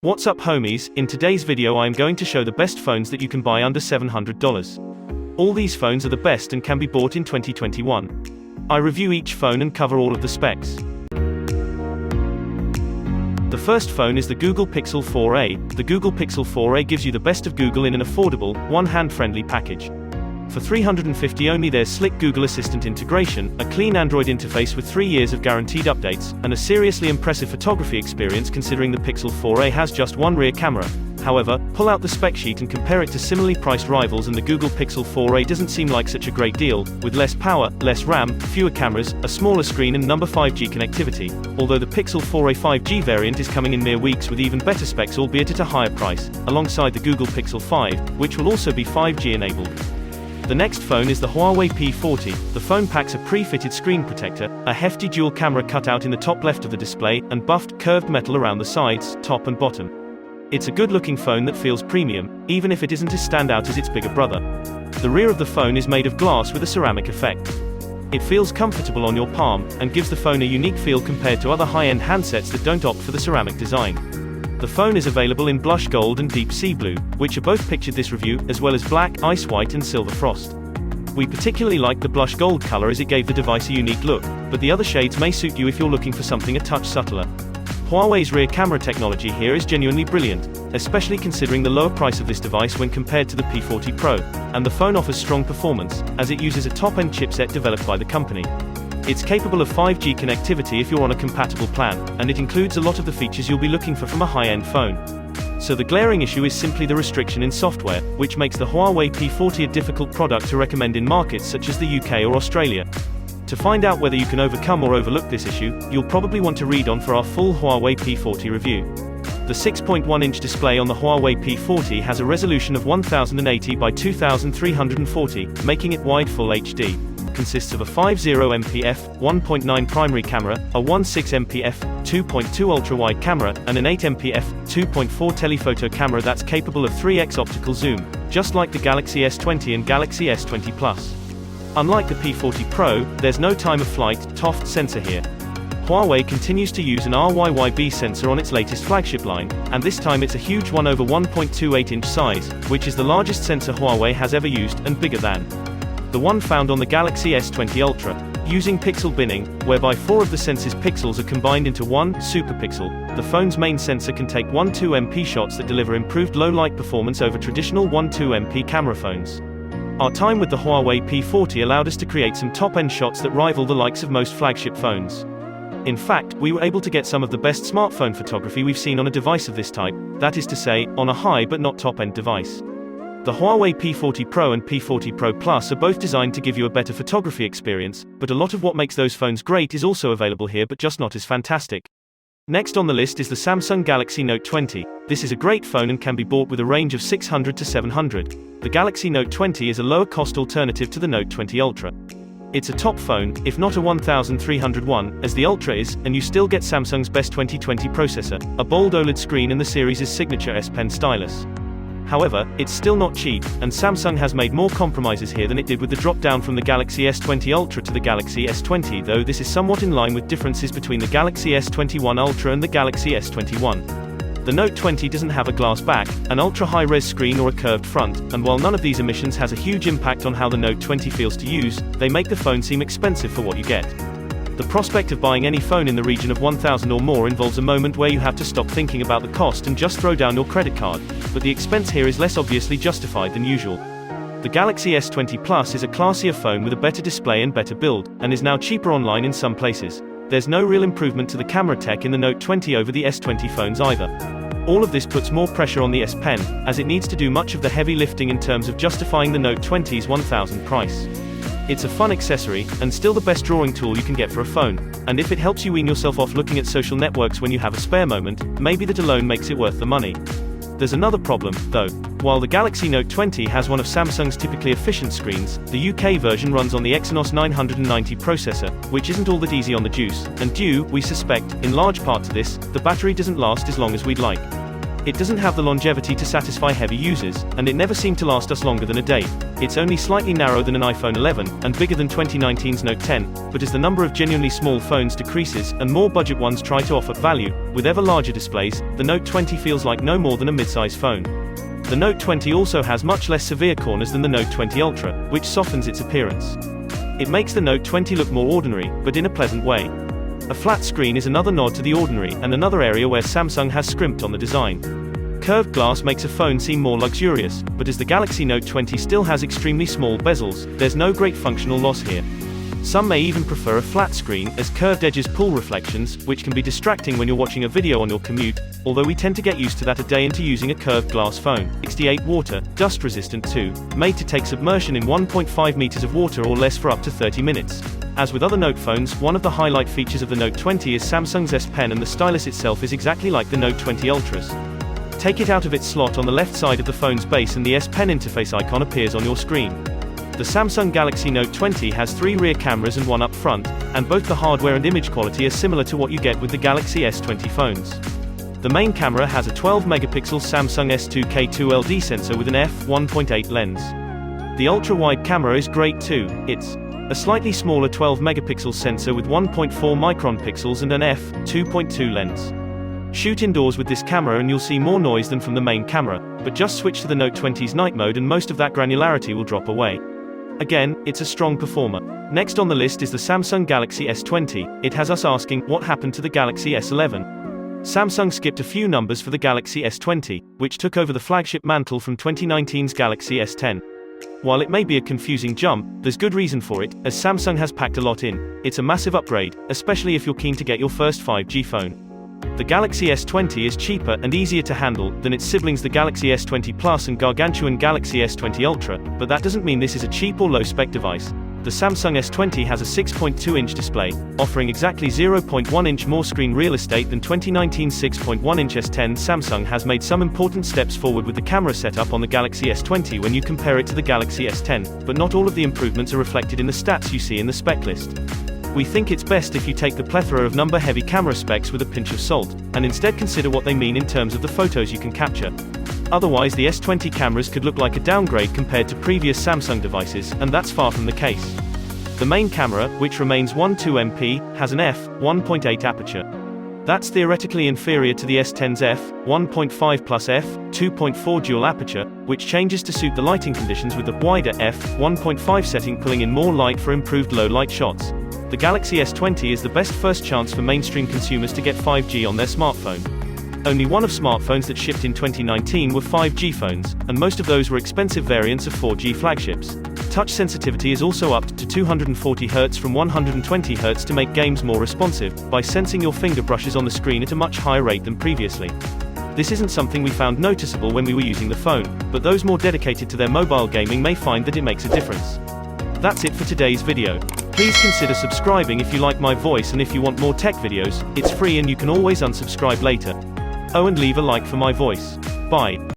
What's up homies, in today's video I am going to show the best phones that you can buy under $700. All these phones are the best and can be bought in 2021. I review each phone and cover all of the specs. The first phone is the Google Pixel 4a. The Google Pixel 4a gives you the best of Google in an affordable, one-hand friendly package. For $350 only there's slick Google Assistant integration, a clean Android interface with 3 years of guaranteed updates, and a seriously impressive photography experience considering the Pixel 4a has just one rear camera. However, pull out the spec sheet and compare it to similarly priced rivals and the Google Pixel 4a doesn't seem like such a great deal, with less power, less RAM, fewer cameras, a smaller screen and 5G connectivity, although the Pixel 4a 5G variant is coming in mere weeks with even better specs albeit at a higher price, alongside the Google Pixel 5, which will also be 5G enabled. The next phone is the Huawei P40. The phone packs a pre-fitted screen protector, a hefty dual camera cutout in the top left of the display, and buffed, curved metal around the sides, top and bottom. It's a good-looking phone that feels premium, even if it isn't as standout as its bigger brother. The rear of the phone is made of glass with a ceramic effect. It feels comfortable on your palm, and gives the phone a unique feel compared to other high-end handsets that don't opt for the ceramic design. The phone is available in blush gold and deep sea blue, which are both pictured this review, as well as black, ice white and silver frost. We particularly liked the blush gold color as it gave the device a unique look, but the other shades may suit you if you're looking for something a touch subtler. Huawei's rear camera technology here is genuinely brilliant, especially considering the lower price of this device when compared to the P40 Pro, and the phone offers strong performance, as it uses a top-end chipset developed by the company. It's capable of 5G connectivity if you're on a compatible plan, and it includes a lot of the features you'll be looking for from a high-end phone. So the glaring issue is simply the restriction in software, which makes the Huawei P40 a difficult product to recommend in markets such as the UK or Australia. To find out whether you can overcome or overlook this issue, you'll probably want to read on for our full Huawei P40 review. The 6.1-inch display on the Huawei P40 has a resolution of 1080 by 2340, making it wide Full HD. Consists of a 50MP f 1.9 primary camera, a 16MP f 2.2 ultra-wide camera, and an 8MP f 2.4 telephoto camera that's capable of 3x optical zoom, just like the Galaxy S20 and Galaxy S20 Plus. Unlike the P40 Pro, there's no time-of-flight (TOF) sensor here. Huawei continues to use an RYYB sensor on its latest flagship line, and this time it's a huge 1/1.28-inch size, which is the largest sensor Huawei has ever used, and bigger than the one found on the Galaxy S20 Ultra. Using pixel binning, whereby 4 of the sensor's pixels are combined into one superpixel, the phone's main sensor can take 12MP shots that deliver improved low-light performance over traditional 12MP camera phones. Our time with the Huawei P40 allowed us to create some top-end shots that rival the likes of most flagship phones. In fact, we were able to get some of the best smartphone photography we've seen on a device of this type, that is to say, on a high but not top-end device. The Huawei P40 Pro and P40 Pro Plus are both designed to give you a better photography experience, but a lot of what makes those phones great is also available here but just not as fantastic. Next on the list is the Samsung Galaxy Note 20. This is a great phone and can be bought with a range of $600 to $700. The Galaxy Note 20 is a lower-cost alternative to the Note 20 Ultra. It's a top phone, if not a $1,300 as the Ultra is, and you still get Samsung's best 2020 processor, a bold OLED screen and the series' signature S Pen stylus. However, it's still not cheap, and Samsung has made more compromises here than it did with the drop-down from the Galaxy S20 Ultra to the Galaxy S20, though this is somewhat in line with differences between the Galaxy S21 Ultra and the Galaxy S21. The Note 20 doesn't have a glass back, an ultra-high-res screen or a curved front, and while none of these omissions has a huge impact on how the Note 20 feels to use, they make the phone seem expensive for what you get. The prospect of buying any phone in the region of $1,000 or more involves a moment where you have to stop thinking about the cost and just throw down your credit card, but the expense here is less obviously justified than usual. The Galaxy S20 Plus is a classier phone with a better display and better build, and is now cheaper online in some places. There's no real improvement to the camera tech in the Note 20 over the S20 phones either. All of this puts more pressure on the S Pen, as it needs to do much of the heavy lifting in terms of justifying the Note 20's $1,000 price. It's a fun accessory, and still the best drawing tool you can get for a phone, and if it helps you wean yourself off looking at social networks when you have a spare moment, maybe that alone makes it worth the money. There's another problem, though. While the Galaxy Note 20 has one of Samsung's typically efficient screens, the UK version runs on the Exynos 990 processor, which isn't all that easy on the juice, and due, we suspect, in large part to this, the battery doesn't last as long as we'd like. It doesn't have the longevity to satisfy heavy users, and it never seemed to last us longer than a day. It's only slightly narrower than an iPhone 11, and bigger than 2019's Note 10, but as the number of genuinely small phones decreases, and more budget ones try to offer value, with ever larger displays, the Note 20 feels like no more than a mid-size phone. The Note 20 also has much less severe corners than the Note 20 Ultra, which softens its appearance. It makes the Note 20 look more ordinary, but in a pleasant way. A flat screen is another nod to the ordinary, and another area where Samsung has scrimped on the design. Curved glass makes a phone seem more luxurious, but as the Galaxy Note 20 still has extremely small bezels, there's no great functional loss here. Some may even prefer a flat screen, as curved edges pull reflections, which can be distracting when you're watching a video on your commute, although we tend to get used to that a day into using a curved glass phone. 68 water, dust resistant too, made to take submersion in 1.5 meters of water or less for up to 30 minutes. As with other Note phones, one of the highlight features of the Note 20 is Samsung's S Pen, and the stylus itself is exactly like the Note 20 Ultras. Take it out of its slot on the left side of the phone's base and the S Pen interface icon appears on your screen. The Samsung Galaxy Note 20 has 3 rear cameras and 1 up front, and both the hardware and image quality are similar to what you get with the Galaxy S20 phones. The main camera has a 12-megapixel Samsung S2K2 LD sensor with an f1.8 lens. The ultra-wide camera is great too. It's a slightly smaller 12-megapixel sensor with 1.4 micron pixels and an f2.2 lens. Shoot indoors with this camera and you'll see more noise than from the main camera, but just switch to the Note 20's night mode and most of that granularity will drop away. Again, it's a strong performer. Next on the list is the Samsung Galaxy S20. It has us asking, what happened to the Galaxy S11? Samsung skipped a few numbers for the Galaxy S20, which took over the flagship mantle from 2019's Galaxy S10. While it may be a confusing jump, there's good reason for it, as Samsung has packed a lot in. It's a massive upgrade, especially if you're keen to get your first 5G phone. The Galaxy S20 is cheaper and easier to handle than its siblings the Galaxy S20 Plus and gargantuan Galaxy S20 Ultra, but that doesn't mean this is a cheap or low-spec device. The Samsung S20 has a 6.2-inch display, offering exactly 0.1-inch more screen real estate than 2019's 6.1-inch S10. Samsung has made some important steps forward with the camera setup on the Galaxy S20 when you compare it to the Galaxy S10, but not all of the improvements are reflected in the stats you see in the spec list. We think it's best if you take the plethora of number-heavy camera specs with a pinch of salt, and instead consider what they mean in terms of the photos you can capture. Otherwise, the S20 cameras could look like a downgrade compared to previous Samsung devices, and that's far from the case. The main camera, which remains 12MP, has an f1.8 aperture. That's theoretically inferior to the S10's f1.5 plus f2.4 dual aperture, which changes to suit the lighting conditions with the wider f1.5 setting pulling in more light for improved low-light shots. The Galaxy S20 is the best first chance for mainstream consumers to get 5G on their smartphone. Only one of smartphones that shipped in 2019 were 5G phones, and most of those were expensive variants of 4G flagships. Touch sensitivity is also upped to 240Hz from 120Hz to make games more responsive, by sensing your finger brushes on the screen at a much higher rate than previously. This isn't something we found noticeable when we were using the phone, but those more dedicated to their mobile gaming may find that it makes a difference. That's it for today's video. Please consider subscribing if you like my voice, and if you want more tech videos, it's free and you can always unsubscribe later. Oh, and leave a like for my voice. Bye.